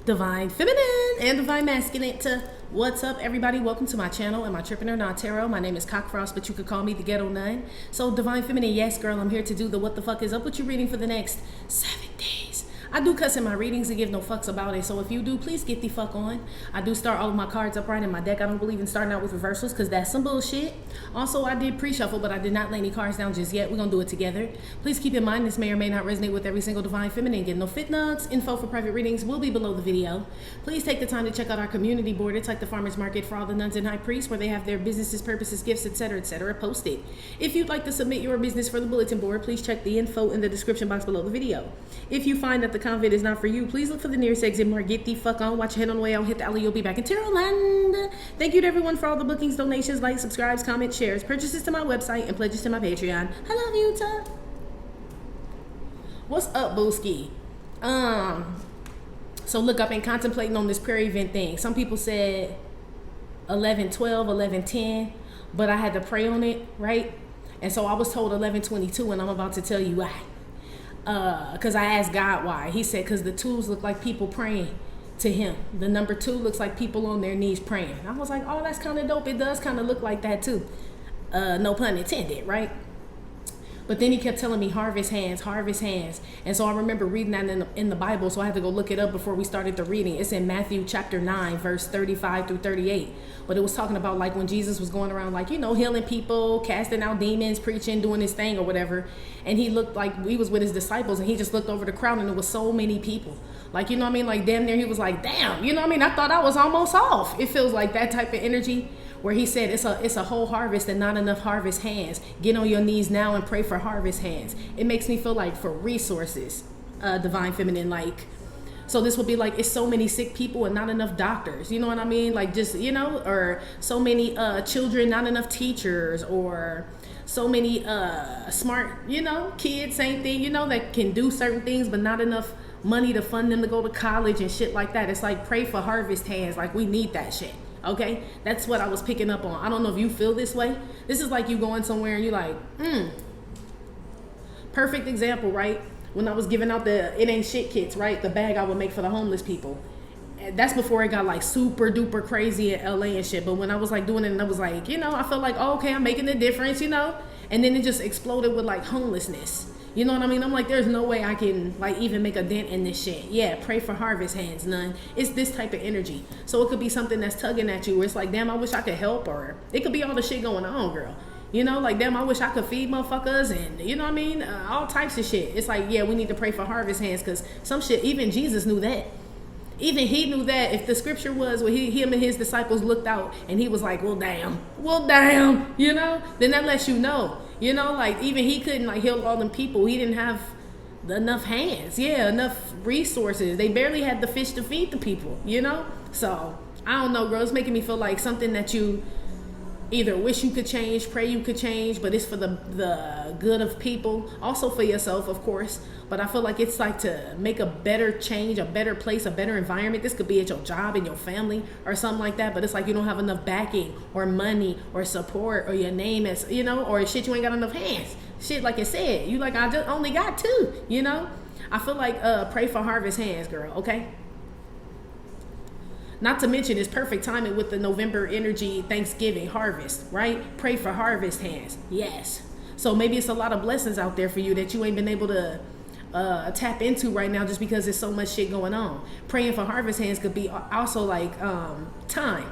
Divine Feminine and Divine Masculine. What's up, everybody? Welcome to my channel and Amitrippinornawtarotbooking or Not Tarot. My name is Cockfrost, but you could call me the Ghetto Nun. So, Divine Feminine, yes, girl, I'm here to do the what the fuck is up with you reading for the next 7 days. I do cuss in my readings and give no fucks about it. So if you do, please get the fuck on. I do start all of my cards upright in my deck. I don't believe in starting out with reversals because that's some bullshit. Also, I did pre-shuffle, but I did not lay any cards down just yet. We're going to do it together. Please keep in mind this may or may not resonate with every single Divine Feminine. Get no fit nugs. Info for private readings will be below the video. Please take the time to check out our community board. It's like the farmer's market for all the nuns and high priests where they have their businesses, purposes, gifts, etc., posted. If you'd like to submit your business for the bulletin board, please check the info in the description box below the video. If you find that the convent is not for you, please look for the nearest exit mark. Get the fuck on. Watch your head on the way out. Hit the alley. You'll be back in Tarot land. Thank you to everyone for all the bookings, donations, likes, subscribes, comments, shares, purchases to my website, and pledges to my Patreon. I love you, ta. What's up, Booski? So look, I've been contemplating on this prayer event thing. Some people said 11:12, 11:10, but I had to pray on it, right? And so I was told 11:22, and I'm about to tell you why. Because I asked God why. He said, because the twos look like people praying to him. The number 2 looks like people on their knees praying. And I was like, oh, that's kind of dope. It does kind of look like that too. No pun intended, right? But then he kept telling me harvest hands, harvest hands. And so I remember reading that in the Bible, so I had to go look it up before we started the reading. It's in Matthew chapter 9, verse 35 through 38. But it was talking about like when Jesus was going around like, you know, healing people, casting out demons, preaching, doing his thing or whatever. And he looked like he was with his disciples and he just looked over the crowd and there was so many people. Like, you know what I mean? Like damn near he was like, damn, you know what I mean? I thought I was almost off. It feels like that type of energy. Where he said it's a whole harvest and not enough harvest hands. Get on your knees now and pray for harvest hands. It makes me feel like for resources, Divine Feminine, like, so this would be like, it's so many sick people and not enough doctors. You know what I mean? Like just, you know, or so many children, not enough teachers, or so many smart, you know, kids, same thing, you know, that can do certain things, but not enough money to fund them to go to college and shit like that. It's like, pray for harvest hands. Like we need that shit. Okay, that's what I was picking up on. I don't know if you feel this way. This is like you going somewhere and you're like, perfect example, right? When I was giving out the it ain't shit kits, right? The bag I would make for the homeless people. And that's before it got like super duper crazy in LA and shit. But when I was like doing it and I was like, you know, I felt like, oh, okay, I'm making a difference, you know? And then it just exploded with like homelessness. You know what I mean? I'm like, there's no way I can like even make a dent in this shit. Yeah, pray for harvest hands, none. It's this type of energy. So it could be something that's tugging at you where it's like, damn, I wish I could help. Or it could be all the shit going on, girl. You know, like, damn, I wish I could feed motherfuckers and, you know what I mean? All types of shit. It's like, yeah, we need to pray for harvest hands because some shit, even Jesus knew that. Even he knew that if the scripture was where him and his disciples looked out and he was like, well, damn, you know, then that lets you know. You know, like even he couldn't like heal all them people. He didn't have enough hands. Yeah, enough resources. They barely had the fish to feed the people, you know? So, I don't know, girl. It's making me feel like something that you either wish you could change, pray you could change, but it's for the good of people. Also for yourself, of course. But I feel like it's like to make a better change, a better place, a better environment. This could be at your job, in your family, or something like that. But it's like you don't have enough backing or money or support or your name as, you know, or shit, you ain't got enough hands. Shit, like it said, you like, I just only got 2, you know? I feel like pray for harvest hands, girl, okay? Not to mention it's perfect timing with the November energy, Thanksgiving, harvest, right? Pray for harvest hands. Yes. So maybe it's a lot of blessings out there for you that you ain't been able to tap into right now just because there's so much shit going on. Praying for harvest hands could be also like time.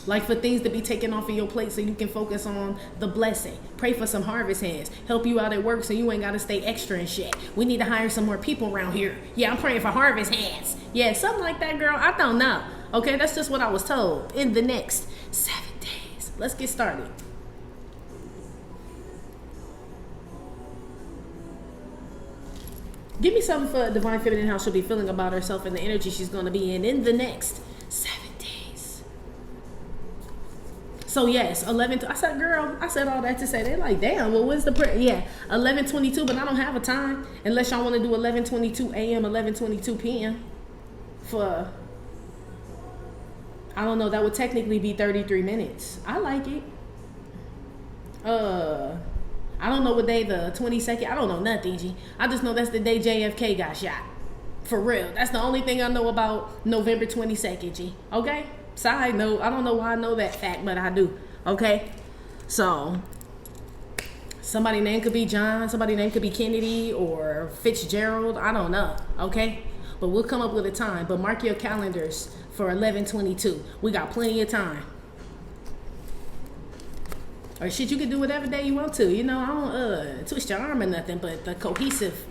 Like for things to be taken off of your plate so you can focus on the blessing. Pray for some harvest hands. Help you out at work so you ain't got to stay extra and shit. We need to hire some more people around here. Yeah, I'm praying for harvest hands. Yeah, something like that, girl. I don't know. Okay, that's just what I was told. In the next 7 days. Let's get started. Give me something for Divine Feminine, how she'll be feeling about herself and the energy she's going to be in the next 7 days. So yes, 11. I said, girl, I said all that to say they're like, damn. Well, when's the prayer? Yeah, 11:22, but I don't have a time unless y'all want to do 11:22 a.m., 11:22 p.m. for. I don't know. That would technically be 33 minutes. I like it. I don't know what day, the 22nd. I don't know nothing, G. I just know that's the day JFK got shot. For real. That's the only thing I know about November 22nd, G. Okay? Side note, I don't know why I know that fact, but I do. Okay? So, somebody's name could be John, somebody's name could be Kennedy or Fitzgerald. I don't know. Okay? But we'll come up with a time. But mark your calendars for 11/22. We got plenty of time. Or shit, you can do whatever day you want to. You know, I don't twist your arm or nothing, but the cohesive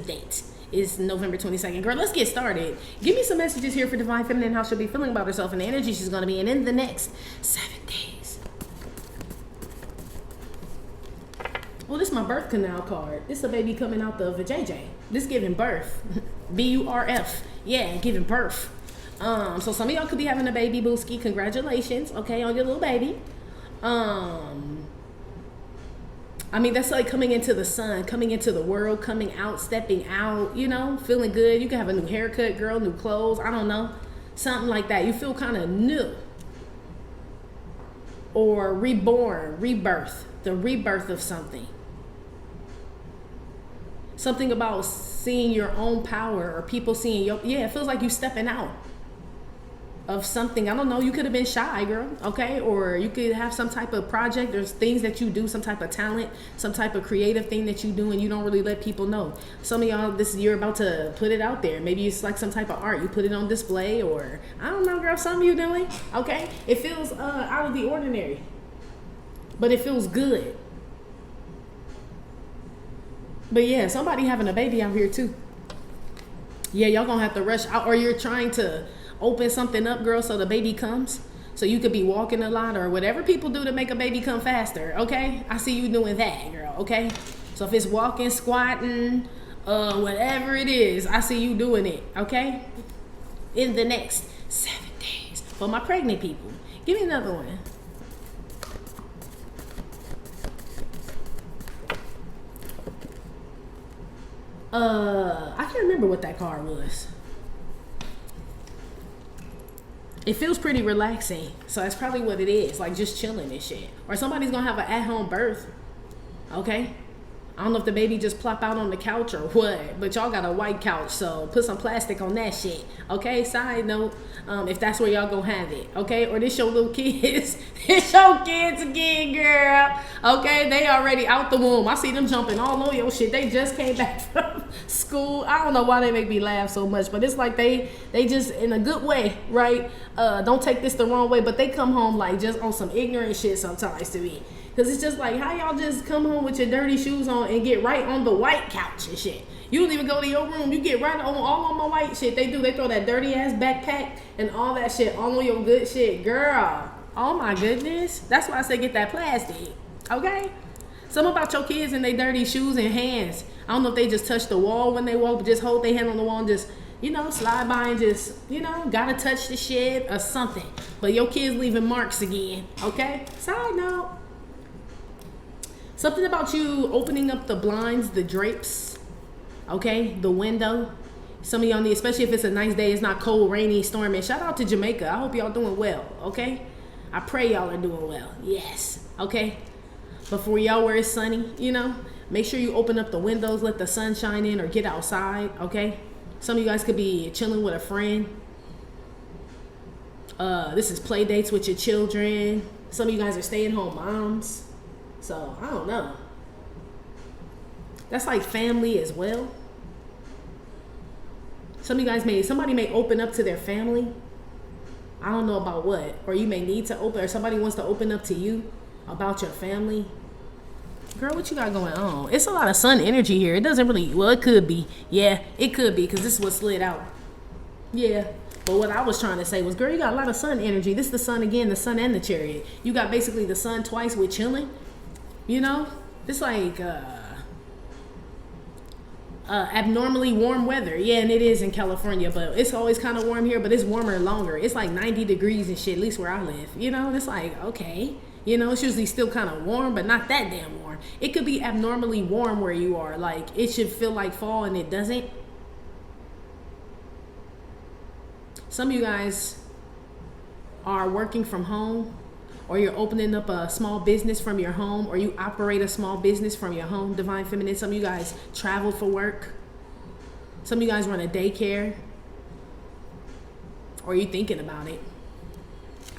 date is November 22nd. Girl, let's get started. Give me some messages here for Divine Feminine, how she'll be feeling about herself and the energy she's going to be in the next 7 days. Well, this is my birth canal card. This is a baby coming out the vajayjay. This giving birth. B-U-R-F. Yeah, giving birth. So some of y'all could be having a baby, booski. Congratulations, okay, on your little baby. I mean, that's like coming into the sun, coming into the world, coming out, stepping out, you know, feeling good. You can have a new haircut, girl, new clothes. I don't know. Something like that. You feel kind of new. Or reborn, rebirth, the rebirth of something. Something about seeing your own power or people seeing your, yeah, it feels like you stepping out of something. I don't know, you could have been shy, girl, okay? Or you could have some type of project. There's things that you do, some type of talent, some type of creative thing that you do and you don't really let people know. Some of y'all, you're about to put it out there. Maybe it's like some type of art. You put it on display, or I don't know, girl, something you doing, okay? It feels out of the ordinary, but it feels good. But yeah, somebody having a baby out here too. Yeah, y'all gonna have to rush out, or you're trying to open something up, girl, so the baby comes. So you could be walking a lot or whatever people do to make a baby come faster, okay? I see you doing that, girl, okay? So if it's walking, squatting, whatever it is, I see you doing it, okay? In the next 7 days. For my pregnant people, give me another one. I can't remember what that card was. It feels pretty relaxing, so that's probably what it is, like just chilling and shit. Or somebody's gonna have an at-home birth, okay? I don't know if the baby just plop out on the couch or what, but y'all got a white couch, so put some plastic on that shit, okay? Side note, if that's where y'all gonna have it, okay? Or this your little kids, this your kids again, girl, okay? They already out the womb. I see them jumping all over your shit. They just came back from school. I don't know why they make me laugh so much, but it's like they just, in a good way, right? Don't take this the wrong way, but they come home like just on some ignorant shit sometimes to me. Because it's just like, how y'all just come home with your dirty shoes on and get right on the white couch and shit? You don't even go to your room. You get right on all on my white shit. They do. They throw that dirty ass backpack and all that shit all on your good shit. Girl, oh my goodness. That's why I say get that plastic, okay? Something about your kids and their dirty shoes and hands. I don't know if they just touch the wall when they walk, but just hold their hand on the wall and just, you know, slide by and just, you know, gotta touch the shit or something. But your kids leaving marks again, okay? Side note. Something about you opening up the blinds, the drapes, okay, the window. Some of y'all need, especially if it's a nice day, it's not cold, rainy, stormy. Shout out to Jamaica. I hope y'all doing well, okay? I pray y'all are doing well. Yes, okay? But for y'all where it's sunny, you know, make sure you open up the windows, let the sun shine in, or get outside, okay? Some of you guys could be chilling with a friend. This is play dates with your children. Some of you guys are stay-at-home moms. So, I don't know. That's like family as well. Somebody may open up to their family. I don't know about what. Or you may need to open, or somebody wants to open up to you about your family. Girl, what you got going on? It's a lot of sun energy here. It doesn't really, well, it could be. Yeah, it could be, because this is what slid out. Yeah. But what I was trying to say was, girl, you got a lot of sun energy. This is the sun again, the sun and the chariot. You got basically the sun twice with chilling. You know, it's like abnormally warm weather. Yeah, and it is in California, but it's always kind of warm here, but it's warmer and longer. It's like 90 degrees and shit, at least where I live. You know, it's like, okay. You know, it's usually still kind of warm, but not that damn warm. It could be abnormally warm where you are. Like, it should feel like fall and it doesn't. Some of you guys are working from home, or you're opening up a small business from your home, or you operate a small business from your home, Divine Feminine. Some of you guys travel for work. Some of you guys run a daycare, or you thinking about it.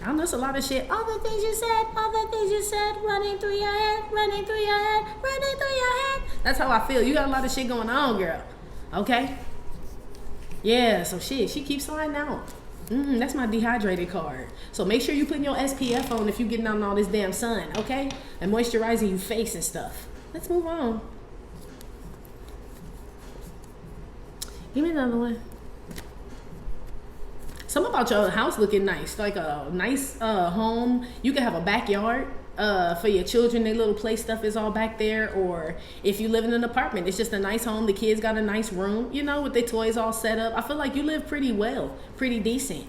I don't know, it's a lot of shit. All the things you said, running through your head, running through your head, running through your head. That's how I feel. You got a lot of shit going on, girl. Okay? Yeah, so shit, she keeps sliding out. That's my dehydrated card. So make sure you putting your SPF on if you getting out in all this damn sun, okay? And moisturizing your face and stuff. Let's move on. Give me another one. Something about your house looking nice, like a nice home. You can have a backyard for your children. Their little play stuff is all back there. Or if you live in an apartment, it's just a nice home. The kids got a nice room, you know, with their toys all set up. I feel like you live pretty well, pretty decent.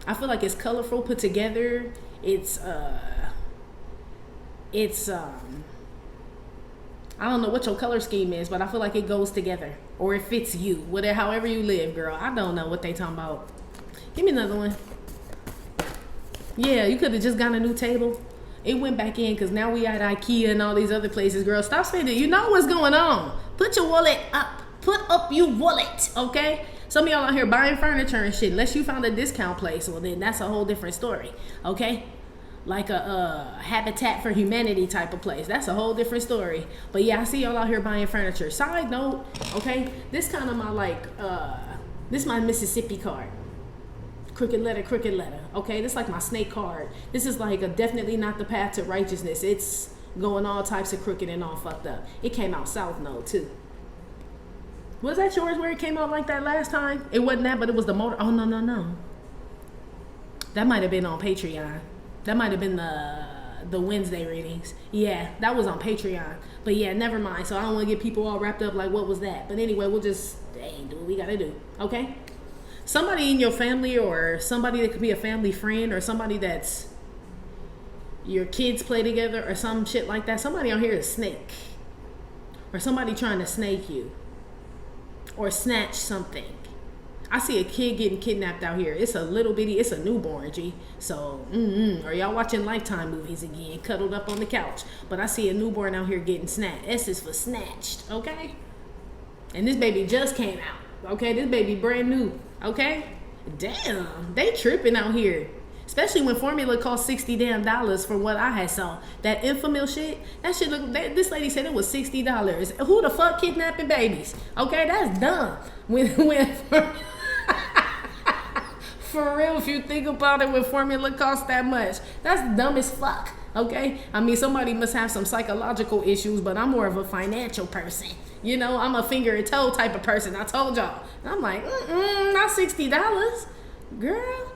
I feel like it's colorful, put together. It's I don't know what your color scheme is, but I feel like it goes together, or it fits you, whatever, however you live, girl. I don't know what they talking about. Give me another one. Yeah, you could have just got a new table. It went back in because now we at IKEA and all these other places, girl. Stop spending. You know what's going on. Put your wallet up. Put up your wallet, okay? Some of y'all out here buying furniture and shit. Unless you found a discount place, well then that's a whole different story, okay? Like a Habitat for Humanity type of place. That's a whole different story. But yeah, I see y'all out here buying furniture. Side note, okay? This kind of my this is my Mississippi card. Crooked letter, okay? This is like my snake card. This is like definitely not the path to righteousness. It's going all types of crooked and all fucked up. It came out South Node too. Was that yours where it came out like that last time? It wasn't that, but it was the motor. Oh, no. That might have been on Patreon. That might have been the Wednesday readings. Yeah, that was on Patreon. But yeah, never mind. So I don't want to get people all wrapped up like, what was that? But anyway, we'll just do what we got to do, okay? Somebody in your family, or somebody that could be a family friend, or somebody that's your kids play together or some shit like that. Somebody out here is snake, or somebody trying to snake you or snatch something. I see a kid getting kidnapped out here. It's a little bitty, it's a newborn, G. So, are y'all watching Lifetime movies again, cuddled up on the couch? But I see a newborn out here getting snatched. S is for snatched, okay? And this baby just came out. Okay, this baby brand new. Okay, damn, they tripping out here. Especially when formula cost $60 damn for what I had saw. That Infamil shit, that shit look. This lady said it was $60. Who the fuck kidnapping babies? Okay, that's dumb. When for real, if you think about it, when formula costs that much, that's dumb as fuck. Okay, I mean somebody must have some psychological issues, but I'm more of a financial person. You know, I'm a finger and toe type of person. I told y'all. I'm like, not $60, girl.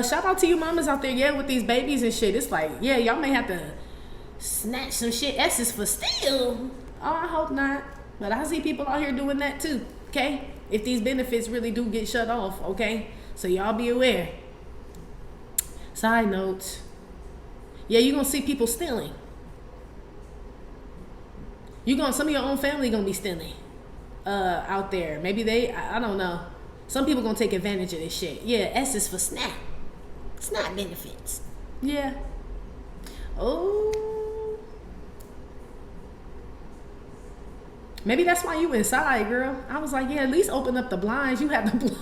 Shout out to you mamas out there, yeah, with these babies and shit. It's like, yeah, y'all may have to snatch some shit. S is for steal. Oh, I hope not. But I see people out here doing that too. Okay, if these benefits really do get shut off, okay. So y'all be aware. Side note. Yeah, you're gonna see people stealing. Some of your own family gonna be stealing out there. Maybe I don't know. Some people gonna take advantage of this shit. Yeah, S is for snap. Snap benefits. Yeah. Oh. Maybe that's why you inside, girl. I was like, yeah, at least open up the blinds. You had the blinds.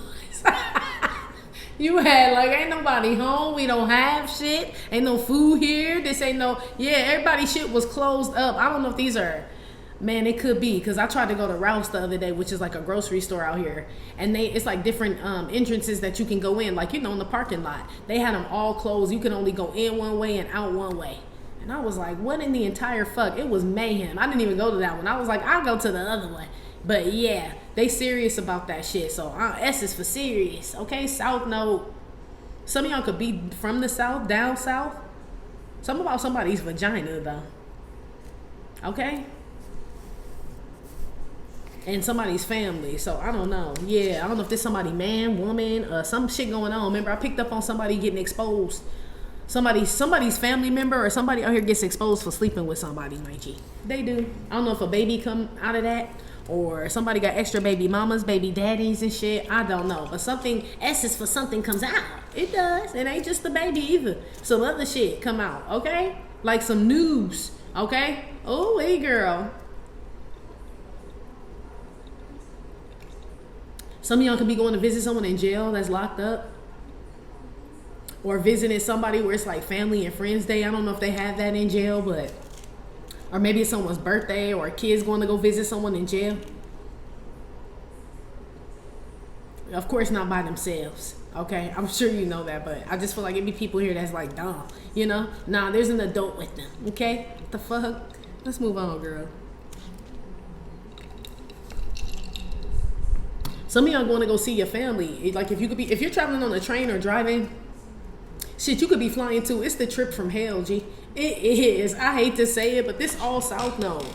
You had like, ain't nobody home. We don't have shit. Ain't no food here. This ain't no, yeah, everybody's shit was closed up. I don't know if these are, man, it could be, because I tried to go to Ralph's the other day, which is like a grocery store out here, and it's like different entrances that you can go in, like, you know, in the parking lot. They had them all closed. You can only go in one way and out one way. And I was like, what in the entire fuck? It was mayhem. I didn't even go to that one. I was like, I'll go to the other one. But yeah, they serious about that shit. So S is for serious, okay? South Node. Some of y'all could be from the South, down South. Something about somebody's vagina, though. Okay? And somebody's family. So I don't know. Yeah, I don't know if there's somebody, man, woman, some shit going on. Remember, I picked up on somebody getting exposed. Somebody's family member or somebody out here gets exposed for sleeping with somebody, my G. They do. I don't know if a baby come out of that, or somebody got extra baby mamas, baby daddies and shit. I don't know. But something, S is for something comes out. It does. It ain't just the baby either. Some other shit come out, okay? Like some news, okay? Oh, hey, girl. Some of y'all could be going to visit someone in jail that's locked up, or visiting somebody where it's like family and friends day. I don't know if they have that in jail, but, or maybe it's someone's birthday, or a kid's going to go visit someone in jail. Of course not by themselves, okay? I'm sure you know that, but I just feel like it'd be people here that's like, dumb, you know? Nah, there's an adult with them, okay? What the fuck? Let's move on, girl. Some of y'all going to go see your family. Like if you're traveling on a train or driving, shit, you could be flying too. It's the trip from hell, G. It is. I hate to say it, but this all South knows.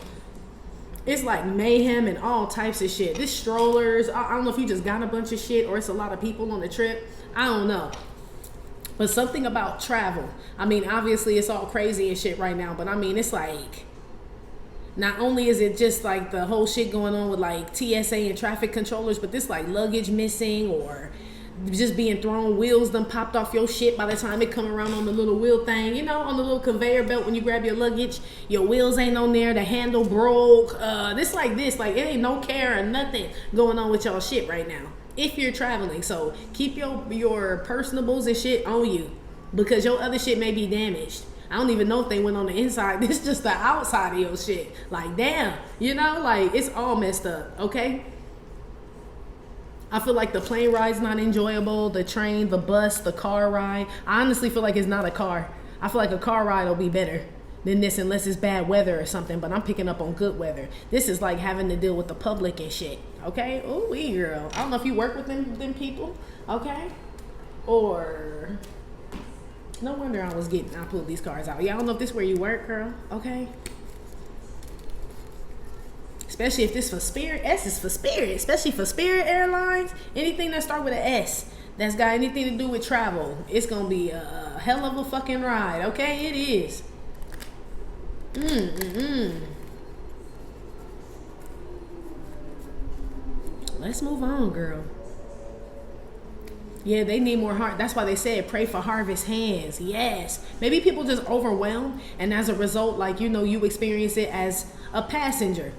It's like mayhem and all types of shit. This strollers, I don't know if you just got a bunch of shit or it's a lot of people on the trip. I don't know. But something about travel. I mean, obviously it's all crazy and shit right now, but I mean, it's like, not only is it just like the whole shit going on with like TSA and traffic controllers, but this like luggage missing or just being thrown, wheels done popped off your shit by the time it come around on the little wheel thing, you know, on the little conveyor belt when you grab your luggage, your wheels ain't on there, the handle broke, this, like it ain't no care or nothing going on with y'all shit right now if you're traveling. So keep your personables and shit on you, because your other shit may be damaged. I don't even know if they went on the inside. This just the outside of your shit. Like, damn, you know, like it's all messed up, okay? I feel like the plane ride's not enjoyable, the train, the bus, the car ride. I honestly feel like it's not a car. I feel like a car ride will be better than this unless it's bad weather or something, but I'm picking up on good weather. This is like having to deal with the public and shit, okay? Ooh, girl. I don't know if you work with them people, okay? Or... no wonder I pulled these cards out. Yeah, I don't know if this is where you work, girl. Okay. Especially if this for Spirit. S is for Spirit. Especially for Spirit Airlines. Anything that start with an S that's got anything to do with travel. It's going to be a hell of a fucking ride. Okay? It is. Let's move on, girl. Yeah, they need more heart. That's why they said pray for harvest hands. Yes. Maybe people just overwhelmed, and as a result, like, you know, you experience it as a passenger.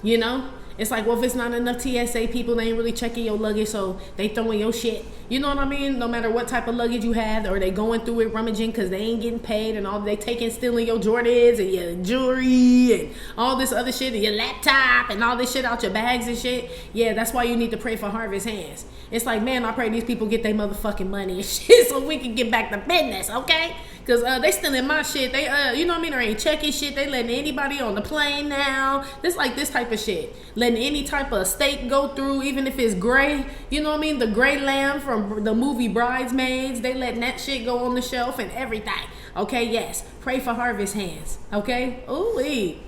You know? It's like, well, if it's not enough TSA people, they ain't really checking your luggage, so they throwing your shit. You know what I mean? No matter what type of luggage you have, or they going through it rummaging because they ain't getting paid, and all they taking, stealing your Jordans and your jewelry and all this other shit, and your laptop and all this shit out your bags and shit. Yeah, that's why you need to pray for harvest hands. It's like, man, I pray these people get their motherfucking money and shit so we can get back to business, okay? Because they stealing my shit. They, you know what I mean? Or ain't checking shit. They letting anybody on the plane now. This like this type of shit. Letting any type of steak go through, even if it's gray. You know what I mean? The gray lamb from the movie Bridesmaids. They letting that shit go on the shelf and everything. Okay, yes. Pray for harvest hands. Okay? Ooh-wee.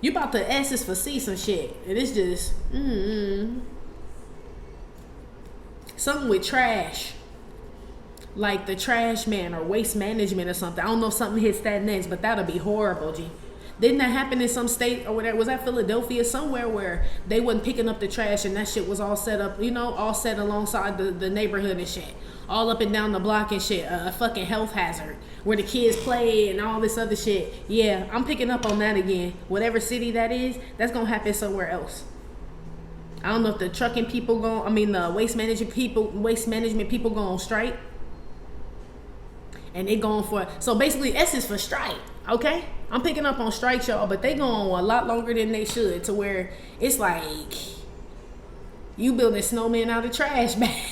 You about to S is for C some shit. And it's just, something with trash. Like the trash man or waste management or something. I don't know if something hits that next, but that'll be horrible, G. Didn't that happen in some state or whatever? Was that Philadelphia? Somewhere where they wasn't picking up the trash and that shit was all set up, you know, all set alongside the neighborhood and shit. All up and down the block and shit. A fucking health hazard where the kids play and all this other shit. Yeah, I'm picking up on that again. Whatever city that is, that's going to happen somewhere else. I don't know if the trucking people the waste management people go on strike. And they going for, so basically S is for strike, okay? I'm picking up on strikes, y'all, but they go on a lot longer than they should, to where it's like you building snowmen out of trash bags.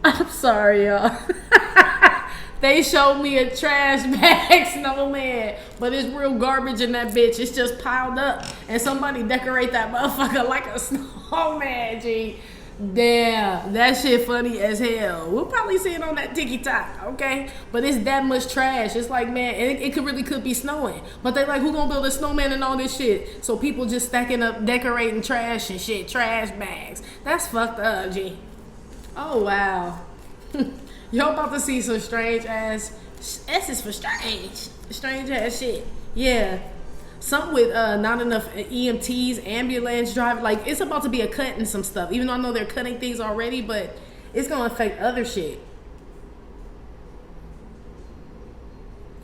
I'm sorry, y'all. They showed me a trash bag snowman, but it's real garbage in that bitch. It's just piled up, and somebody decorate that motherfucker like a snowman, G. Damn, that shit funny as hell. We'll probably see it on that TikTok, okay? But it's that much trash. It's like, man, it could be snowing. But they like, who gonna build a snowman and all this shit? So people just stacking up, decorating trash and shit, trash bags. That's fucked up, G. Oh, wow. Y'all about to see some strange ass, S is for strange ass shit. Yeah. Something with not enough EMTs, ambulance driver. Like, it's about to be a cut in some stuff. Even though I know they're cutting things already, but it's going to affect other shit.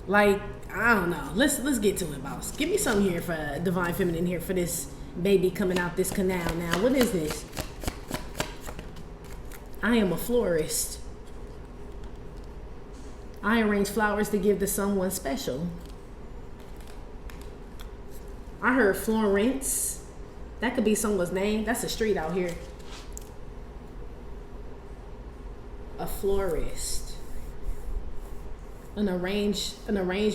Like, I don't know. Let's get to it, boss. Give me something here for Divine Feminine here for this baby coming out this canal now. What is this? I am a florist. I arrange flowers to give to someone special. I heard Florence. That could be someone's name. That's a street out here. A florist. An arrange.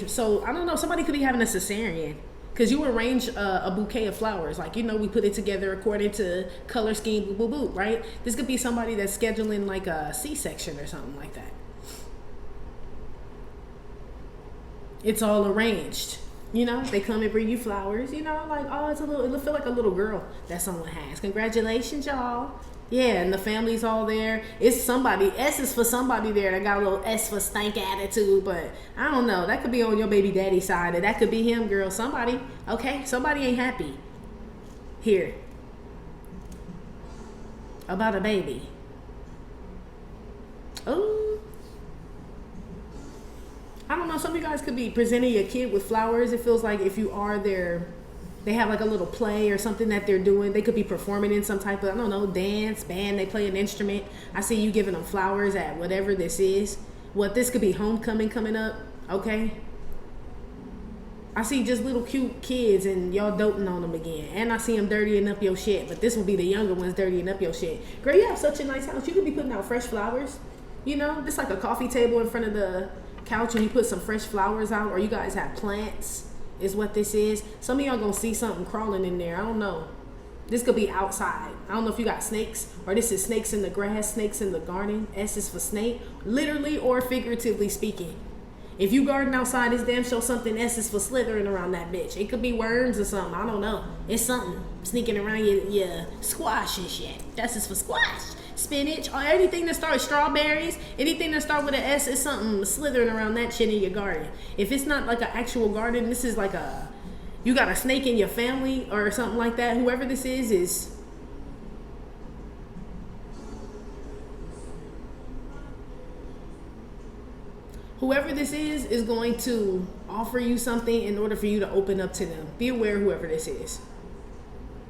So I don't know. Somebody could be having a cesarean. Because you arrange a bouquet of flowers. Like, you know, we put it together according to color scheme, boo, boo, boo, right? This could be somebody that's scheduling like a C-section or something like that. It's all arranged. You know, they come and bring you flowers. You know, like, oh, it'll feel like a little girl that someone has. Congratulations, y'all. Yeah, and the family's all there. It's somebody. S is for somebody there that got a little S for stank attitude. But I don't know. That could be on your baby daddy side. Or that could be him, girl. Somebody. Okay? Somebody ain't happy. Here. About a baby. Oh. I don't know. Some of you guys could be presenting your kid with flowers. It feels like if you are there, they have like a little play or something that they're doing. They could be performing in some type of, I don't know, dance, band. They play an instrument. I see you giving them flowers at whatever this is. What, this could be homecoming coming up. Okay. I see just little cute kids and y'all doting on them again. And I see them dirtying up your shit. But this will be the younger ones dirtying up your shit. Girl, you have such a nice house. You could be putting out fresh flowers. You know, just like a coffee table in front of the couch and you put some fresh flowers out, or you guys have plants is what this is. Some of y'all gonna see something crawling in there. I don't know. This could be outside. I don't know if you got snakes, or this is snakes in the grass, snakes in the garden. S is for snake, literally or figuratively speaking. If you garden outside, this damn show something. S is for slithering around that bitch. It could be worms or something. I don't know. It's something sneaking around your squash and shit. S is for squash. Spinach, or anything that starts strawberries, anything that starts with an S is something slithering around that shit in your garden. If it's not like an actual garden, this is like you got a snake in your family or something like that. Whoever this is going to offer you something in order for you to open up to them. Be aware whoever this is.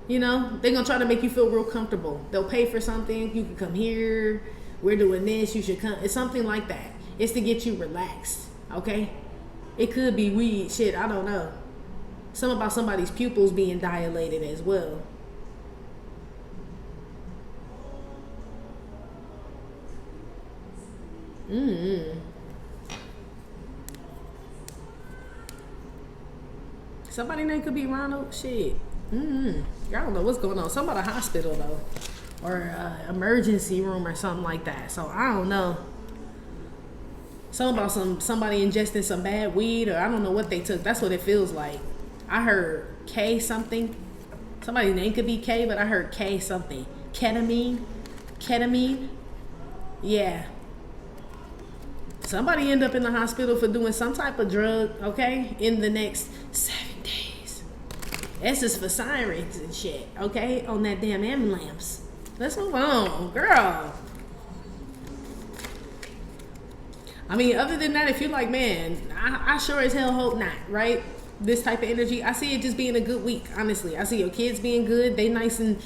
You know, they're going to try to make you feel real comfortable. They'll pay for something. You can come here. We're doing this. You should come. It's something like that. It's to get you relaxed. Okay? It could be weed. Shit, I don't know. Something about somebody's pupils being dilated as well. Somebody name could be Ronald. Shit. I don't know what's going on. Something about a hospital though, or emergency room or something like that. So I don't know. Something about somebody ingesting some bad weed, or I don't know what they took. That's what it feels like. I heard K something. Somebody's name could be K, but I heard K something. Ketamine. Yeah. Somebody end up in the hospital for doing some type of drug. Okay, in the next 7 days. S is for sirens and shit, okay? On that damn ambulance. Let's move on, girl. I mean, other than that, if you're like, man, I sure as hell hope not, right? This type of energy, I see it just being a good week, honestly. I see your kids being good. They nice and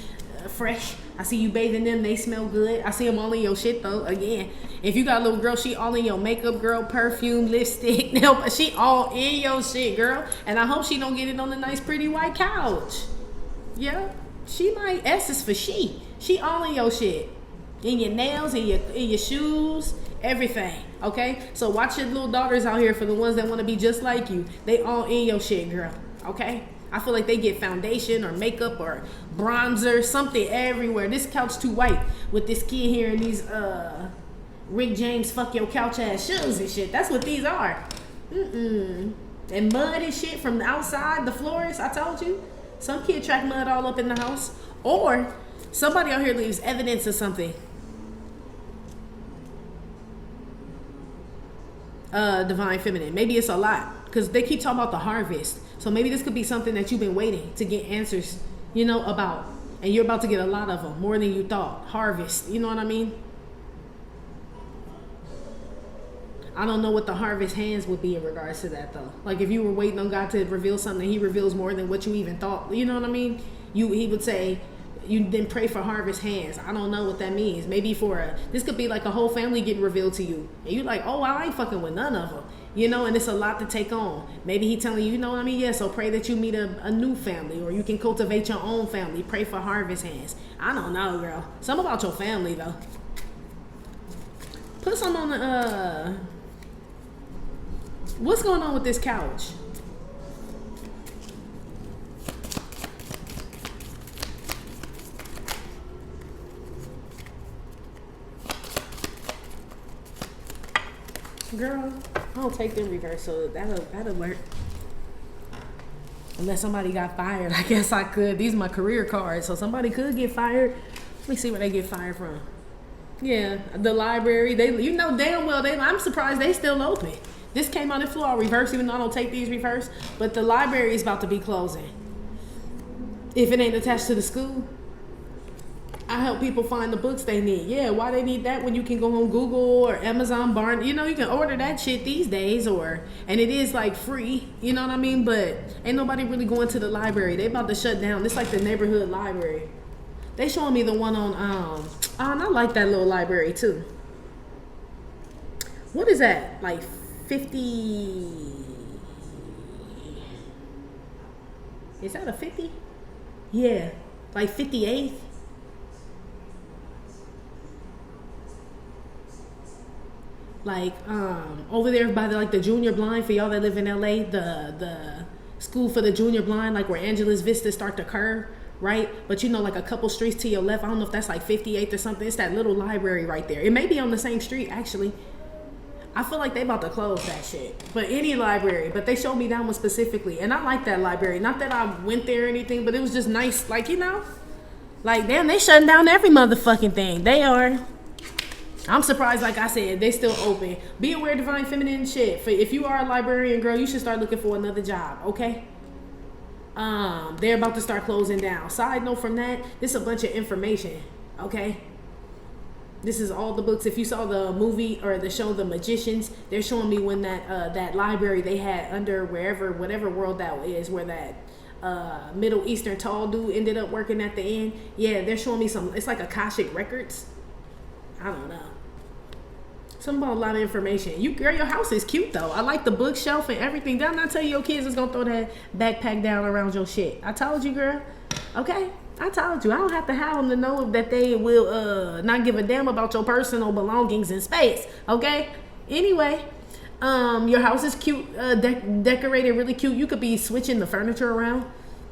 fresh. I see you bathing them. They smell good. I see them all in your shit, though. Again, if you got a little girl, she all in your makeup, girl, perfume, lipstick. No, she all in your shit, girl. And I hope she don't get it on the nice, pretty white couch. Yeah, she might. S is for she. She all in your shit. In your nails, in your shoes, everything. Okay? So watch your little daughters out here for the ones that want to be just like you. They all in your shit, girl. Okay? I feel like they get foundation or makeup or bronzer, something everywhere. This couch too white with this kid here and these Rick James fuck your couch ass shoes and shit. That's what these are. And mud and shit from the outside, the floors, I told you. Some kid track mud all up in the house. Or somebody out here leaves evidence of something. Divine Feminine. Maybe it's a lot. Because they keep talking about the harvest. So maybe this could be something that you've been waiting to get answers, you know, about. And you're about to get a lot of them. More than you thought. Harvest. You know what I mean? I don't know what the harvest hands would be in regards to that though. Like if you were waiting on God to reveal something, he reveals more than what you even thought. You know what I mean? He would say, you then pray for harvest hands. I don't know what that means. Maybe this could be like a whole family getting revealed to you. And you're like, oh, I ain't fucking with none of them. You know, and it's a lot to take on. Maybe he telling you, you know what I mean? Yeah, so pray that you meet a new family, or you can cultivate your own family. Pray for harvest hands. I don't know, girl. Something about your family, though. Put some on the, what's going on with this couch? Girl, I don't take them reverse, so that'll work. Unless somebody got fired, I guess I could. These are my career cards, so somebody could get fired. Let me see where they get fired from. Yeah, the library. You know damn well I'm surprised they still open. This came out, it flew all reverse, even though I don't take these reverse. But the library is about to be closing. If it ain't attached to the school. I help people find the books they need. Yeah, why they need that when you can go on Google or Amazon Barn? You know, you can order that shit these days, and it is like free. You know what I mean? But ain't nobody really going to the library. They about to shut down. It's like the neighborhood library. They showing me the one on and I like that little library too. What is that? Like 50? Is that a 50? Yeah, like 58th. Like over there by the junior blind, for y'all that live in LA, the school for the junior blind, like where Angeles Vista start to curve, right? But you know, like a couple streets to your left, I don't know if that's like 58th or something. It's that little library right there. It may be on the same street actually. I feel like they about to close that shit. But any library, but they showed me that one specifically, and I like that library. Not that I went there or anything, but it was just nice. Like, you know, like damn, they shutting down every motherfucking thing. They are. I'm surprised, like I said, they still open. Be aware, divine feminine shit. If you are a librarian, girl, you should start looking for another job, okay? They're about to start closing down. Side note from that, this is a bunch of information, okay? This is all the books. If you saw the movie or the show The Magicians, they're showing me when that library they had under whatever world that is, where that Middle Eastern tall dude ended up working at the end. Yeah, they're showing me it's like Akashic Records. I don't know. Something about a lot of information. Girl, your house is cute though. I like the bookshelf and everything. Did I not tell you your kids is gonna throw that backpack down around your shit? I told you, girl. Okay? I told you. I don't have to have them to know that they will not give a damn about your personal belongings in space. Okay? Anyway, your house is cute, decorated really cute. You could be switching the furniture around.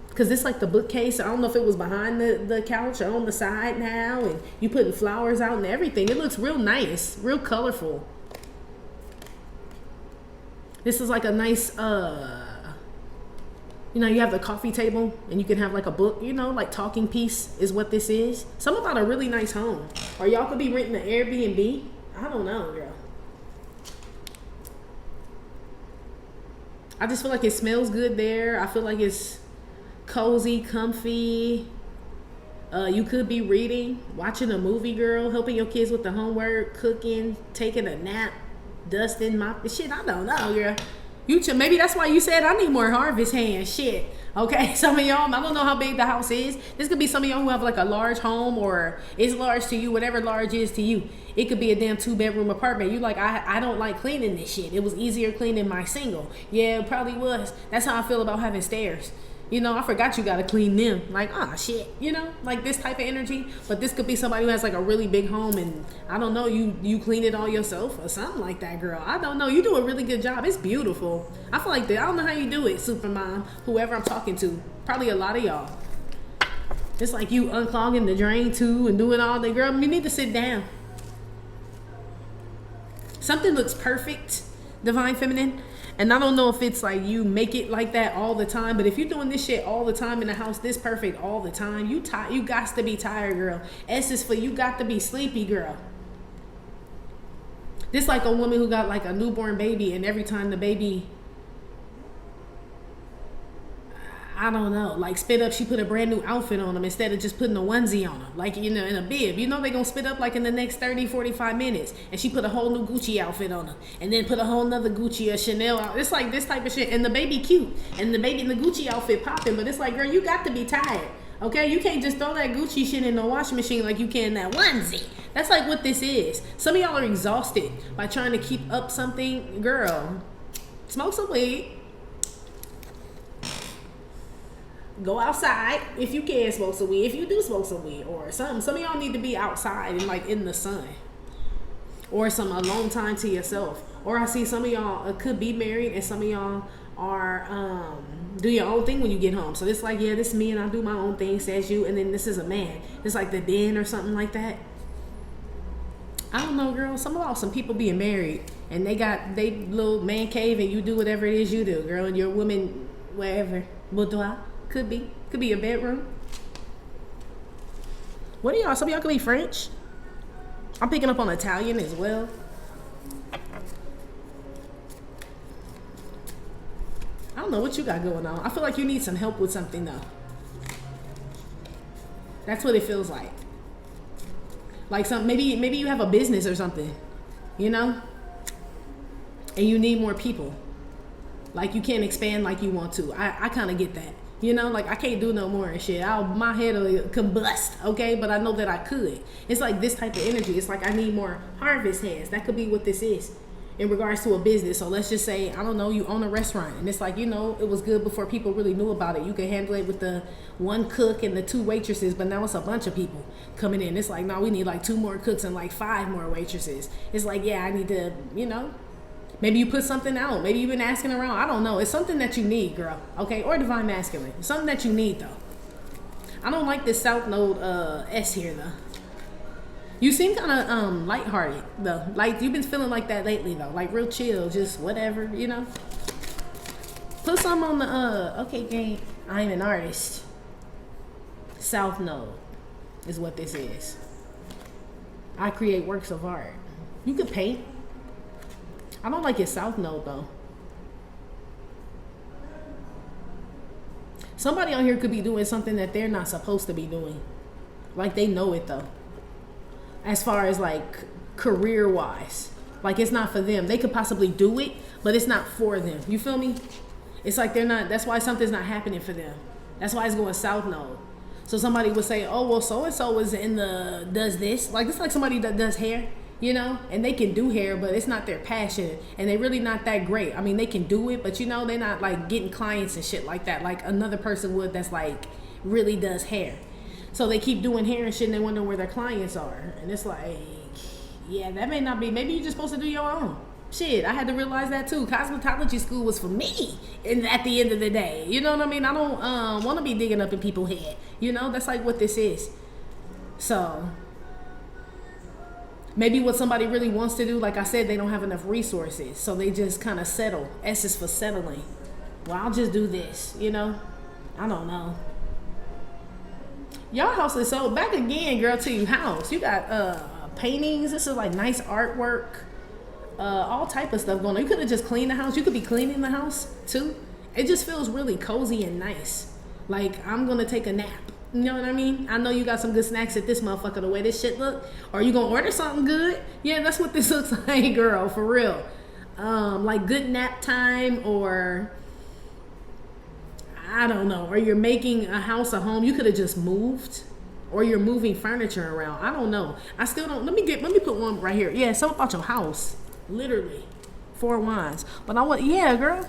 Because it's like the bookcase. I don't know if it was behind the couch or on the side now. And you putting flowers out and everything. It looks real nice. Real colorful. This is like a nice, you know, you have the coffee table. And you can have like a book, you know, like talking piece is what this is. Something about a really nice home. Or y'all could be renting an Airbnb. I don't know, girl. I just feel like it smells good there. I feel like it's cozy, comfy. You could be reading, watching a movie, girl, helping your kids with the homework, cooking, taking a nap, dusting, mopping. Shit, I don't know, girl. Maybe that's why you said I need more harvest hands. Shit. Okay, some of y'all, I don't know how big the house is. This could be some of y'all who have like a large home, or it's large to you, whatever large is to you. It could be a damn 2-bedroom apartment. You like, I don't like cleaning this shit. It was easier cleaning my single. Yeah, it probably was. That's how I feel about having stairs. You know, I forgot you gotta clean them. Like, shit, you know, like this type of energy. But this could be somebody who has like a really big home, and I don't know, you clean it all yourself or something like that, girl. I don't know. You do a really good job. It's beautiful. I feel like that. I don't know how you do it, Supermom, whoever I'm talking to. Probably a lot of y'all. It's like you unclogging the drain too and doing all that, girl. You need to sit down. Something looks perfect, divine feminine. And I don't know if it's like you make it like that all the time, but if you're doing this shit all the time in the house, this perfect all the time, you got to be tired, girl. S is for you got to be sleepy, girl. This like a woman who got like a newborn baby, and every time the baby, I don't know, like spit up, she put a brand new outfit on them instead of just putting a onesie on them, like, you know, in a bib. You know they gonna spit up like in the next 30, 45 minutes. And she put a whole new Gucci outfit on them. And then put a whole nother Gucci or Chanel out. It's like this type of shit. And the baby cute. And the baby in the Gucci outfit popping. But it's like, girl, you got to be tired. Okay? You can't just throw that Gucci shit in the washing machine like you can that onesie. That's like what this is. Some of y'all are exhausted by trying to keep up something. Girl, smoke some weed. Go outside if you can smoke some weed. If you do smoke some weed or something. Some of y'all need to be outside and like in the sun. Or some alone time to yourself. Or I see some of y'all could be married and some of y'all are do your own thing when you get home. So it's like, yeah, this is me and I do my own thing, says you, and then this is a man. It's like the den or something like that. I don't know, girl. Some people being married and they got they little man cave and you do whatever it is you do, girl, and your woman wherever. Boudoir. Could be a bedroom. What are y'all? Some of y'all could be French. I'm picking up on Italian as well. I don't know what you got going on. I feel like you need some help with something though. That's what it feels like. Like maybe you have a business or something, you know? And you need more people. Like you can't expand like you want to. I kind of get that. You know, like I can't do no more and shit. My head will combust, okay? But I know that I could. It's like this type of energy. It's like I need more harvest hands. That could be what this is in regards to a business. So let's just say, I don't know, you own a restaurant. And it's like, you know, it was good before people really knew about it. You can handle it with the one cook and the 2 waitresses. But now it's a bunch of people coming in. It's like, no, we need like 2 more cooks and like 5 more waitresses. It's like, yeah, I need to, you know. Maybe you put something out. Maybe you've been asking around. I don't know. It's something that you need, girl. Okay? Or divine masculine. It's something that you need, though. I don't like this South Node S here, though. You seem kind of lighthearted, though. Like, you've been feeling like that lately, though. Like, real chill. Just whatever, you know? Put some on the, okay, gang. I'm an artist. South Node is what this is. I create works of art. You could paint. I don't like your South Node though. Somebody on here could be doing something that they're not supposed to be doing. Like they know it though. As far as like career wise. Like it's not for them. They could possibly do it, but it's not for them. You feel me? It's like they're not, that's why something's not happening for them. That's why it's going South Node. So somebody would say, oh, well, so-and-so is in the, does this. Like it's like somebody that does hair. You know, and they can do hair, but it's not their passion, and they're really not that great. I mean, they can do it, but you know, they're not like getting clients and shit like that, like another person would that's like really does hair. So they keep doing hair and shit, and they wonder where their clients are. And it's like, yeah, that may not be. Maybe you're just supposed to do your own. Shit, I had to realize that too. Cosmetology school was for me, and at the end of the day, you know what I mean? I don't want to be digging up in people's head. You know, that's like what this is. So. Maybe what somebody really wants to do, like I said, they don't have enough resources. So they just kind of settle. S is for settling. Well, I'll just do this, you know? I don't know. Y'all house is so, back again, girl, to your house. You got paintings. This is like nice artwork. All type of stuff going on. You could have just cleaned the house. You could be cleaning the house, too. It just feels really cozy and nice. Like, I'm going to take a nap. You know what I mean? I know you got some good snacks at this motherfucker, the way this shit look. Or you gonna order something good? Yeah, that's what this looks like, girl, for real. Like good nap time, or I don't know. Or you're making a house a home. You could have just moved. Or you're moving furniture around. I don't know. I still don't. Let me put one right here. Yeah, something about your house. Literally. 4 wands. But I want, yeah, girl.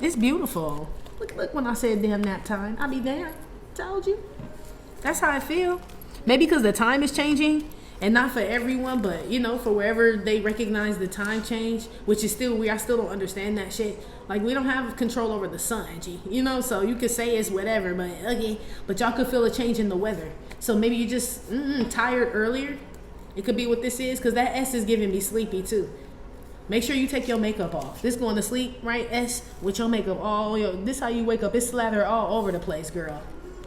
It's beautiful. Look when I said damn nap time. I be damn. Told you. That's how I feel. Maybe because the time is changing, and not for everyone, but you know, for wherever they recognize the time change, which is still weird. I still don't understand that shit. Like we don't have control over the sun, G. You know, so you could say it's whatever, but okay. But y'all could feel a change in the weather. So maybe you just tired earlier. It could be what this is, because that S is giving me sleepy too. Make sure you take your makeup off. This going to sleep, right? S with your makeup all. This how you wake up. It's slather all over the place, girl.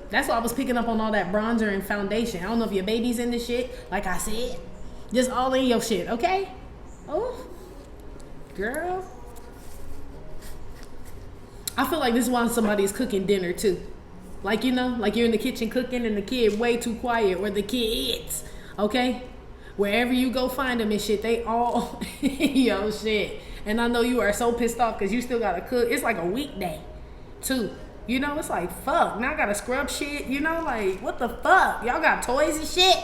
That's why I was picking up on all that bronzer and foundation. I don't know if your baby's in this shit, like I said. Just all in your shit, okay? Oh, girl. I feel like this is why somebody's cooking dinner too. Like, you know, like you're in the kitchen cooking and the kid way too quiet, or the kid eats, okay? Wherever you go find them and shit, they all, yo, shit. And I know you are so pissed off because you still got to cook. It's like a weekday, too. You know, it's like, fuck, now I got to scrub shit, you know? Like, what the fuck? Y'all got toys and shit?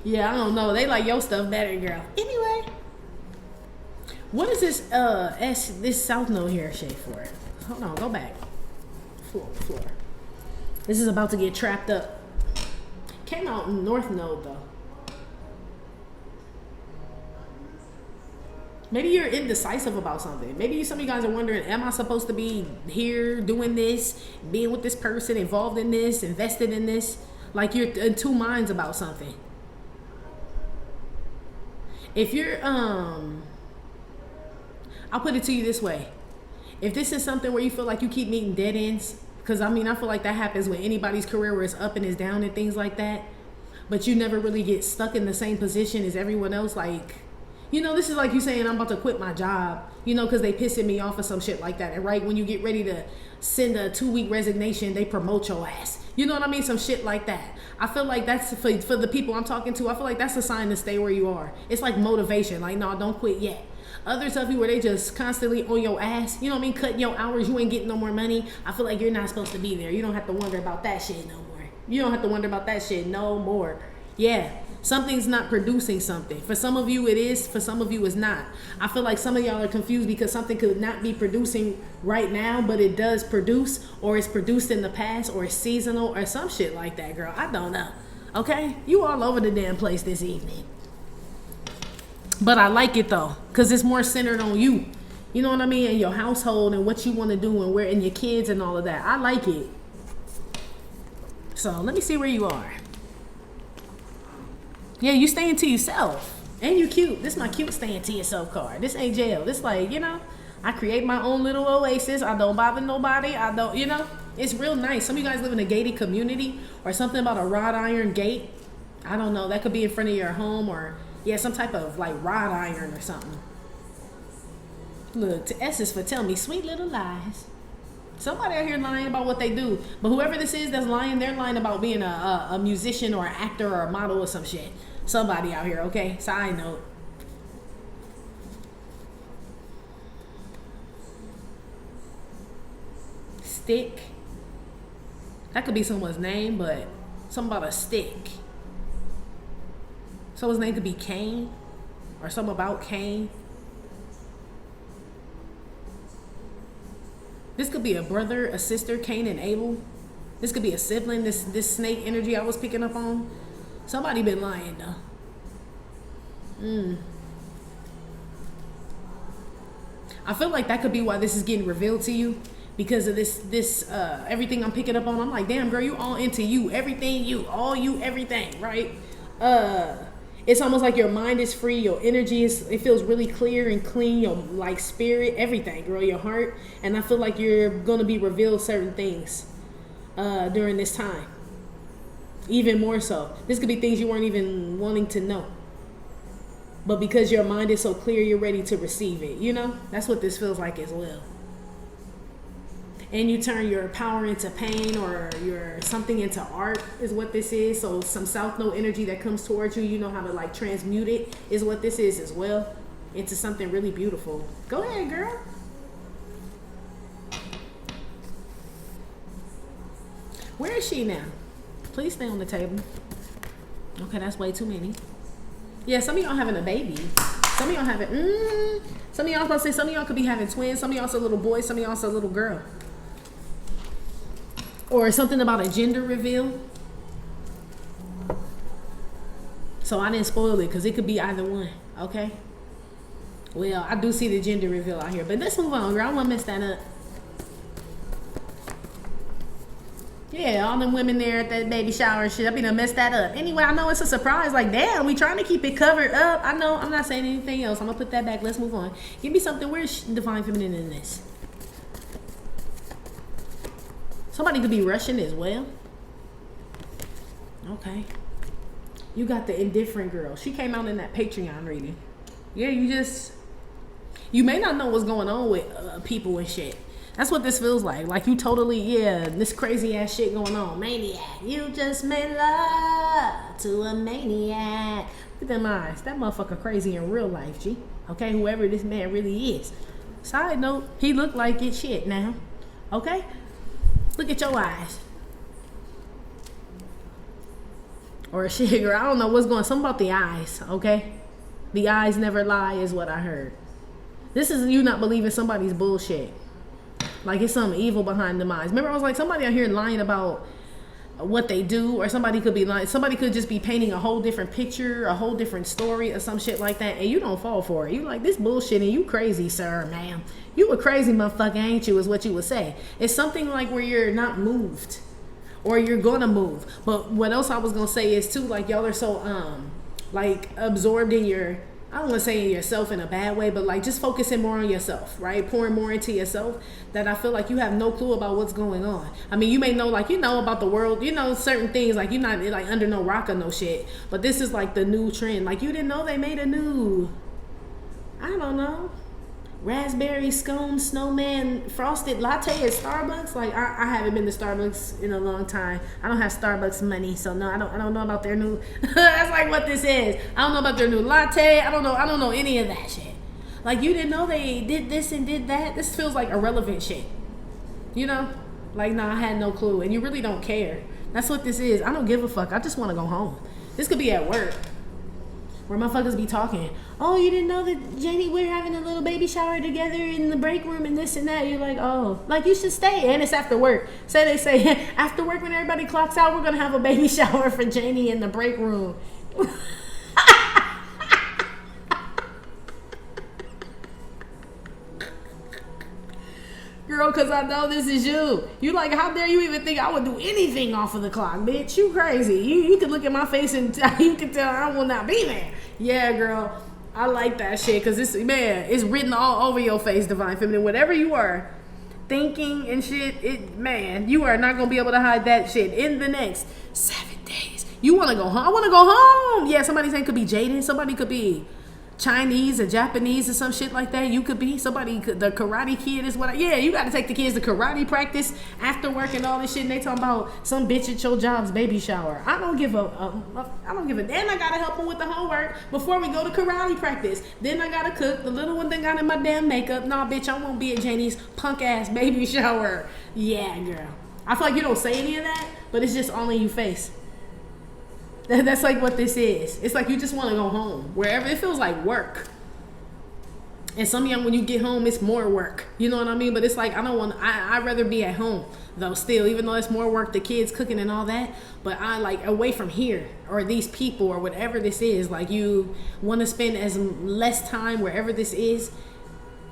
Yeah, I don't know. They like your stuff better, girl. Anyway. What is this this south node here shade for? Hold on, go back. Floor. This is about to get trapped up. Came out in north node though. Maybe you're indecisive about something. Maybe some of you guys are wondering, am I supposed to be here doing this, being with this person, involved in this, invested in this? Like you're in two minds about something. If you're I'll put it to you this way. If this is something where you feel like you keep meeting dead ends, because I mean, I feel like that happens with anybody's career where it's up and it's down and things like that, but you never really get stuck in the same position as everyone else. Like, you know, this is like you saying, I'm about to quit my job, you know, because they pissing me off or some shit like that. And right when you get ready to send a 2-week resignation, they promote your ass. You know what I mean? Some shit like that. I feel like that's for the people I'm talking to. I feel like that's a sign to stay where you are. It's like motivation. Like, no, don't quit yet. Others of you where they just constantly on your ass, you know what I mean, cutting your hours, you ain't getting no more money. I feel like you're not supposed to be there. You don't have to wonder about that shit no more. You don't have to wonder about that shit no more. Yeah, something's not producing something. For some of you it is, for some of you it's not. I feel like some of y'all are confused because something could not be producing right now, but it does produce, or it's produced in the past, or it's seasonal, or some shit like that, girl. I don't know. Okay? You all over the damn place this evening. But I like it though, because it's more centered on you. You know what I mean? And your household and what you want to do and where, and your kids and all of that. I like it. So let me see where you are. Yeah, you staying to yourself. And you cute. This is my cute staying to yourself card. This ain't jail. This like, you know, I create my own little oasis. I don't bother nobody. I don't, you know, it's real nice. Some of you guys live in a gated community or something about a wrought iron gate. I don't know. That could be in front of your home or, yeah, some type of like wrought iron or something. Look, to S is for tell me sweet little lies. Somebody out here lying about what they do. But whoever this is that's lying, they're lying about being a musician or an actor or a model or some shit. Somebody out here, okay? Side note. Stick. That could be someone's name, but something about a stick. Someone's name could be Cain or something about Cain. This could be a brother, a sister, Cain and Abel. This could be a sibling, this snake energy I was picking up on. Somebody been lying though. I feel like that could be why this is getting revealed to you. Because of this everything I'm picking up on. I'm like, damn girl, you all into you. Everything you. All you, everything, right? It's almost like your mind is free, your energy it feels really clear and clean, your like spirit, everything, girl, your heart. And I feel like you're gonna be revealed certain things during this time. Even more so. This could be things you weren't even wanting to know. But because your mind is so clear, you're ready to receive it, you know? That's what this feels like as well. And you turn your power into pain or your something into art is what this is. So some South Node energy that comes towards you, you know how to like transmute it is what this is as well, into something really beautiful. Go ahead, girl. Where is she now? Please stay on the table. Okay, that's way too many. Yeah, some of y'all having a baby. Some of y'all having, some of y'all, supposed to say, some of y'all could be having twins. Some of y'all a little boy, some of y'all a little girl. Or something about a gender reveal. So I didn't spoil it because it could be either one, okay? Well, I do see the gender reveal out here. But let's move on, girl. I don't want to mess that up. Yeah, all them women there at that baby shower and shit. I mean, I messed that up. Anyway, I know it's a surprise. Like, damn, we trying to keep it covered up. I know. I'm not saying anything else. I'm going to put that back. Let's move on. Give me something. Where's divine feminine in this? Somebody could be Russian as well. Okay. You got the indifferent girl. She came out in that Patreon reading. Yeah, you may not know what's going on with people and shit. That's what this feels like. Like you totally, yeah, this crazy ass shit going on. Maniac. You just made love to a maniac. Look at them eyes. That motherfucker crazy in real life, G. Okay, whoever this man really is. Side note, he looked like it shit now. Okay? Look at your eyes. Or shit, girl, I don't know what's going on. Something about the eyes, okay? The eyes never lie is what I heard. This is you not believing somebody's bullshit. Like it's some evil behind them eyes. Remember, I was like, somebody out here lying about what they do, or somebody could be lying. Somebody could just be painting a whole different picture, a whole different story, or some shit like that, and you don't fall for it. You like this bullshit, and you crazy, sir, ma'am. You a crazy motherfucker, ain't you? Is what you would say. It's something like where you're not moved, or you're gonna move. But what else I was gonna say is too, like y'all are so like absorbed in your, I don't want to say in yourself in a bad way, but like just focusing more on yourself, right? Pouring more into yourself, that I feel like you have no clue about what's going on. I mean, you may know, like, you know about the world, you know certain things, like you're not like under no rock or no shit, but this is like the new trend. Like you didn't know they made a new, I don't know, raspberry scone snowman frosted latte at Starbucks. Like I haven't been to Starbucks in a long time. I don't have Starbucks money, so no, I don't know about their new that's like what this is. I don't know about their new latte. I don't know any of that shit. Like you didn't know they did this and did that. This feels like irrelevant shit, you know? Like nah, I had no clue, and you really don't care. That's what this is. I don't give a fuck. I just want to go home. This could be at work where motherfuckers be talking, oh, you didn't know that Janie, we're having a little baby shower together in the break room and this and that. You're like, oh, like you should stay. And it's after work. So they say, after work when everybody clocks out, we're going to have a baby shower for Janie in the break room. Girl, because I know this is you. You like, how dare you even think I would do anything off of the clock, bitch? You crazy. You can look at my face and you can tell I will not be there. Yeah, girl. I like that shit because it's, man, it's written all over your face, Divine Feminine. Whatever you are thinking and shit, man, you are not going to be able to hide that shit in the next 7 days. You want to go home? I want to go home. Yeah, somebody saying could be Jaden. Somebody could be Chinese or Japanese or some shit like that. You could be somebody, the Karate Kid is what yeah, you got to take the kids to karate practice after work and all this shit, and they talking about some bitch at your job's baby shower. I don't give a then I got to help them with the homework before we go to karate practice. Then I got to cook. The little one thing got in my damn makeup. Nah, bitch, I won't be at Janie's punk ass baby shower. Yeah, girl. I feel like you don't say any of that, but it's just all in your face. That's like what this is. It's like you just want to go home. Wherever it feels like work. And some of y'all, when you get home, it's more work. You know what I mean? But it's like, I'd rather be at home, though, still, even though it's more work, the kids cooking and all that. But I like away from here or these people or whatever this is. Like you want to spend as less time wherever this is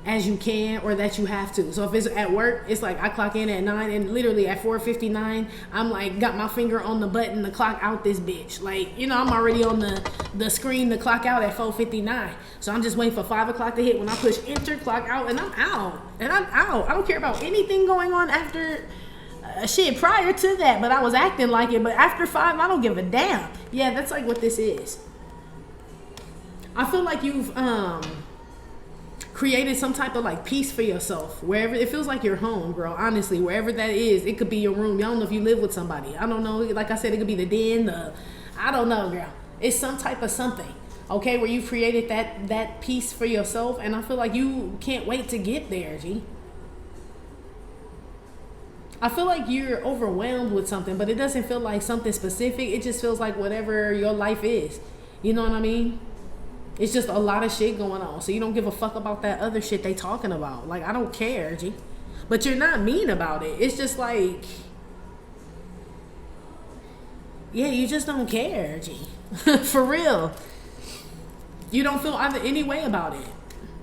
as you can, or that you have to. So if it's at work, it's like I clock in at 9 and literally at 4:59 I'm like got my finger on the button to clock out this bitch. Like, you know, I'm already on the screen to clock out at 4:59, so I'm just waiting for 5 o'clock to hit when I push enter, clock out, and I'm out. I don't care about anything going on after shit prior to that, but I was acting like it. But after 5 I don't give a damn. Yeah, that's like what this is. I feel like you've created some type of like peace for yourself wherever it feels like your home, girl. Honestly, wherever that is, it could be your room. Y'all don't know if you live with somebody. I don't know. Like I said, it could be the den, I don't know, girl. It's some type of something, okay, where you created that peace for yourself, and I feel like you can't wait to get there, G. I feel like you're overwhelmed with something, but it doesn't feel like something specific. It just feels like whatever your life is. You know what I mean? It's just a lot of shit going on. So you don't give a fuck about that other shit they talking about. Like, I don't care, G. But you're not mean about it. It's just like, yeah, you just don't care, G. For real. You don't feel either any way about it.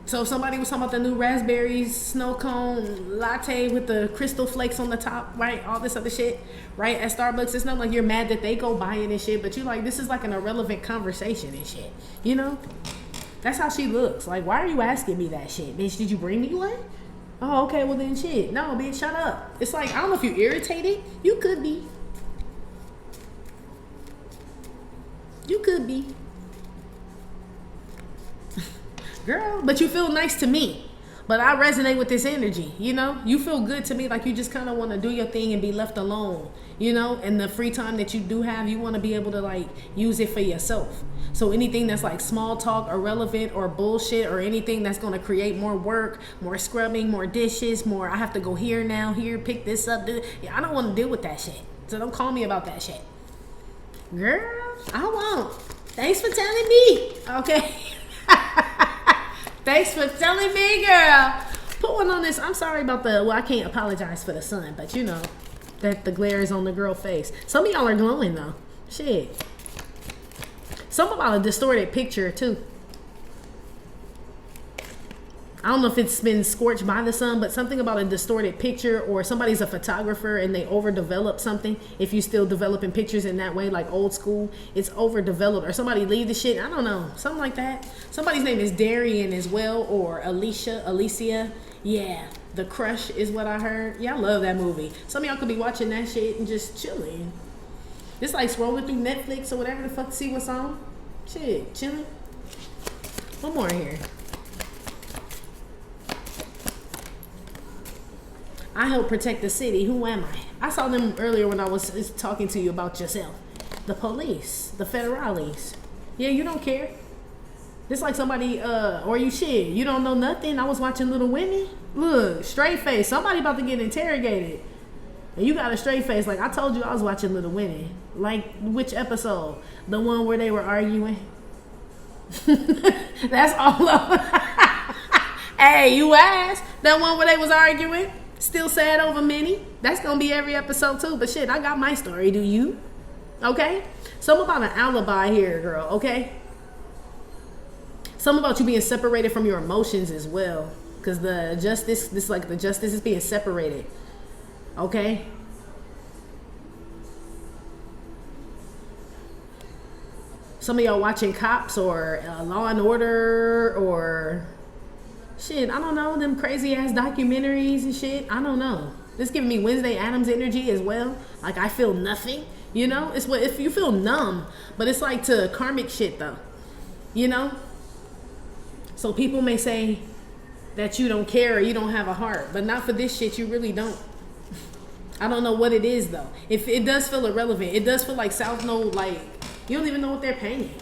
So if somebody was talking about the new raspberry snow cone latte with the crystal flakes on the top, right? All this other shit, right? At Starbucks, it's not like you're mad that they go buy it and shit, but you like, this is like an irrelevant conversation and shit, you know? That's how she looks. Like, why are you asking me that shit? Bitch, did you bring me one? Oh, okay, well then shit. No, bitch, shut up. It's like, I don't know if you're irritated. You could be. You could be. Girl, but you feel nice to me. But I resonate with this energy, you know? You feel good to me, like you just kind of want to do your thing and be left alone, you know? And the free time that you do have, you want to be able to like use it for yourself. So anything that's like small talk, irrelevant, or bullshit, or anything that's going to create more work, more scrubbing, more dishes, more I have to go here now, here, pick this up. Yeah, I don't want to deal with that shit. So don't call me about that shit. Girl, I won't. Thanks for telling me. Okay. Thanks for telling me, girl. Put one on this. I'm sorry about well, I can't apologize for the sun, but you know that the glare is on the girl face. Some of y'all are glowing though. Shit. Something about a distorted picture too. I don't know if it's been scorched by the sun, but something about a distorted picture, or somebody's a photographer and they overdevelop something. If you still developing pictures in that way, like old school, it's overdeveloped. Or somebody leave the shit, I don't know, something like that. Somebody's name is Darian as well, or Alicia. Yeah, The Crush is what I heard. Yeah, I love that movie. Some of y'all could be watching that shit and just chilling. Just like scrolling through Netflix or whatever the fuck to see what's on. Shit, chilling. One more here. I help protect the city. Who am I? I saw them earlier when I was talking to you about yourself. The police, the federales. Yeah, you don't care. Just like somebody, or you shit. You don't know nothing. I was watching Little Women. Look, straight face. Somebody about to get interrogated. And you got a straight face. Like I told you I was watching Little Women. Like which episode? The one where they were arguing? That's all of Hey, you asked. That one where they was arguing? Still sad over many. That's gonna be every episode too. But shit, I got my story. Do you? Okay. Something about an alibi here, girl. Okay. Something about you being separated from your emotions as well. Because the justice is being separated. Okay. Some of y'all watching Cops or Law and Order or shit, I don't know, them crazy ass documentaries and shit. I don't know. This giving me Wednesday Addams energy as well. Like I feel nothing, you know? It's what if you feel numb, but it's like to karmic shit though. You know? So people may say that you don't care or you don't have a heart, but not for this shit, you really don't. I don't know what it is though. If it does feel irrelevant, it does feel like South Node, like you don't even know what they're paying.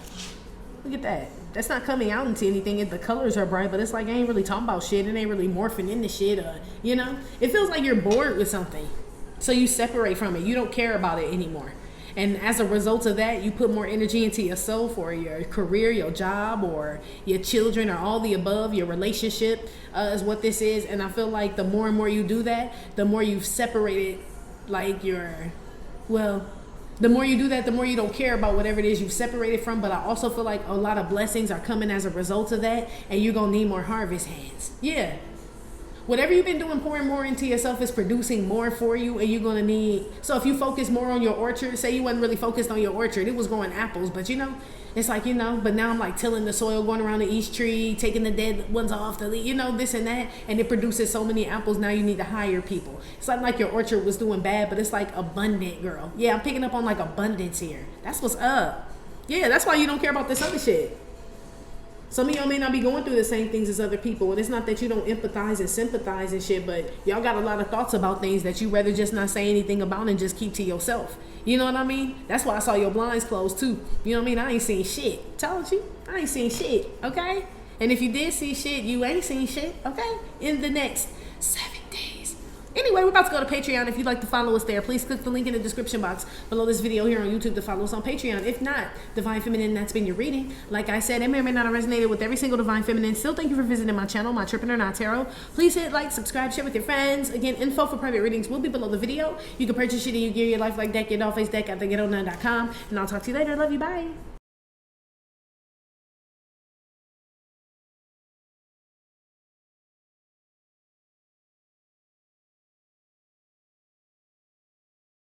Look at that. That's not coming out into anything. The colors are bright, but it's like I ain't really talking about shit. It ain't really morphing into shit. You know, it feels like you're bored with something, so you separate from it. You don't care about it anymore, and as a result of that, you put more energy into yourself or your career, your job, or your children, or all the above. Your relationship is what this is, and I feel like the more and more you do that, the more you've separated, like the more you do that, the more you don't care about whatever it is you've separated from. But I also feel like a lot of blessings are coming as a result of that, and you're going to need more harvest hands. Yeah. Whatever you've been doing, pouring more into yourself is producing more for you, and you're going to need... So if you focus more on your orchard, say you wasn't really focused on your orchard, it was growing apples, but you know, it's like, you know, but now I'm like tilling the soil, going around each tree, taking the dead ones off, you know, this and that, and it produces so many apples. Now you need to hire people. It's not like your orchard was doing bad, but it's like abundant, girl. Yeah, I'm picking up on like abundance here. That's what's up. Yeah, that's why you don't care about this other shit. Some of y'all may not be going through the same things as other people, and it's not that you don't empathize and sympathize and shit, but y'all got a lot of thoughts about things that you rather just not say anything about and just keep to yourself. You know what I mean? That's why I saw your blinds closed too. You know what I mean? I ain't seen shit. Told you, I ain't seen shit. Okay? And if you did see shit, you ain't seen shit. Okay? In the next 7 days. Anyway, we're about to go to Patreon. If you'd like to follow us there, please click the link in the description box below this video here on YouTube to follow us on Patreon. If not, Divine Feminine, that's been your reading. Like I said, it may or may not have resonated with every single Divine Feminine. Still, thank you for visiting my channel, My Trippin' or Not Tarot. Please hit like, subscribe, share with your friends. Again, info for private readings will be below the video. You can purchase shit in your gear, your life like deck, your doll face deck at theghetto9.com. And I'll talk to you later. Love you. Bye.